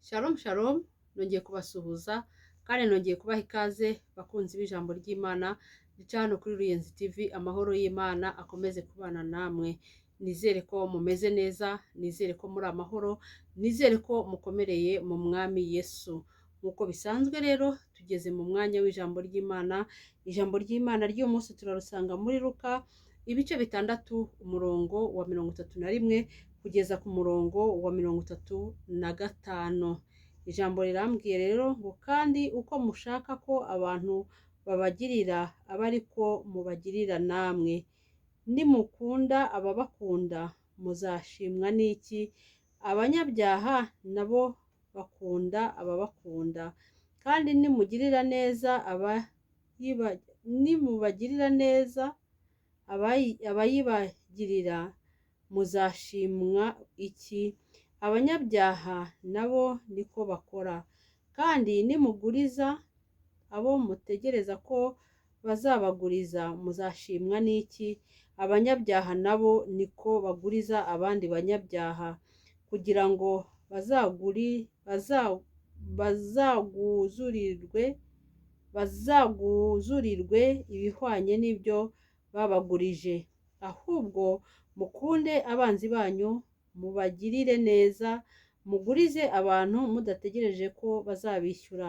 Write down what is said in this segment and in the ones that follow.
Shalom shalom, nongeye kubasuhuza kandi nongeye kubaha ikaze bakunzi b'ijambo ry'Imana rica hano kuri Ruyenzi TV. Amahoro y'Imana akomeze kubana namwe. Nizere ko mumeze neza, nizere ko muri amahoro, nizere ko mukomereye mu mwami Yesu. Nk'uko bisanzwe rero tugeze mu mwanya w'ijambo ry'Imana. Ijambo ry'Imana ry'uyu munsi turarusanga muri Luka ibice 6 umurongo wa 31 kugeza ku murongo wa 35. Ijambo rirambwiye rero ngo kandi uko mushaka ko abantu babagirira aba ariko mubagirira namwe. Nimukunda ababakunda muzashimwa n'iki? Abanyabyaha nabo bakunda ababakunda. Kandi nimugirira neza nimubagirira neza abayibagirira muzashimwa iki? Abanyabyaha nabo niko bakora. Kandi nimuguriza abo mutegereza ko bazabaguriza muzashimwa n'iki? Abanyabyaha nabo niko baguriza abandi banyabyaha, kugira ngo bazaguzurirwe ibihwanye n'ibyo babagurije. Ahubwo mukunde abanzi banyu, mubagirire neza, mugurize abantu mudategereje ko bazabishyura,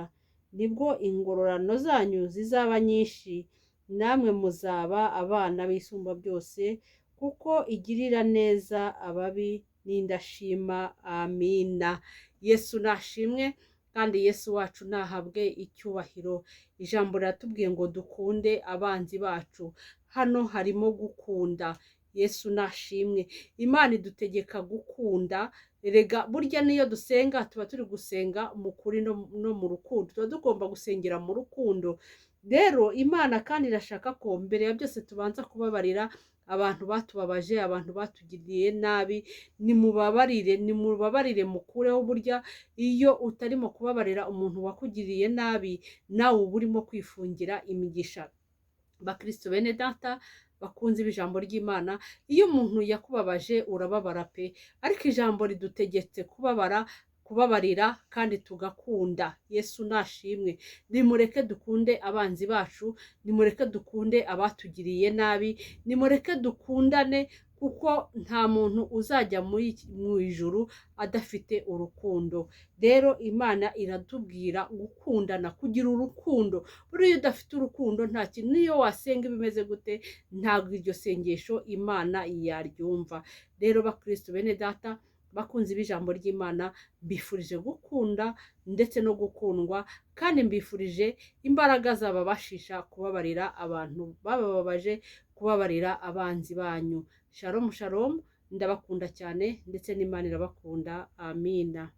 nibwo ingororano zanyu zizaba nyinshi, namwe muzaba abana b'Isumba byose, kuko igirira neza ababi n'indashima. Amina. Yesu nashimwe kandi Yesu wacu nahabwe icyubahiro. Ijambo riratubwiye ngo dukunde abanzi bacu. Hano harimo gukunda. Yesu nashimwe. Imana idutegeka gukunda. Erega burya niyo dusenga tuba turi gusenga mu kuri no mu rukundo. Tuba tugomba gusengera mu rukundo. Rero Imana kandi irashaka ko mbere ya byose tubanza kubabarira abantu batubabaje, abantu batugiriye nabi. Nimubabarire mukureho. Burya iyo utarimo kubabarira umuntu wakugiriye nabi, nawe uba urimo kwifungira imigisha. Bakristo bene data bakunze b'ijambo ry'Imana, iyo umuntu yakubabaje urababara pe, ariko ijambo ridutegetse kubabarira kandi tugakunda. Yesu nashimwe. Nimureke dukunde abanzi bacu, nimureke dukunde abatugiriye nabi, nimureke dukundane, kuko nta muntu uzajya mu ijuru adafite urukundo. Rero Imana iratubwira gukundana, kugira urukundo. Buriya udafite urukundo nta kintu, niyo wasenga bimeze gute, ntabwo iryo sengesho Imana yaryumva. Rero bakristo bene data bakunzi b'ijambo ry'Imana, mbifurije gukunda ndetse no gukundwa, kandi mbifurije imbaraga zababashisha kubabarira abantu bababaje, kubabarira abanzi banyu. Shalom shalom, ndabakunda cyane ndetse n'Imana irabakunda. Amina.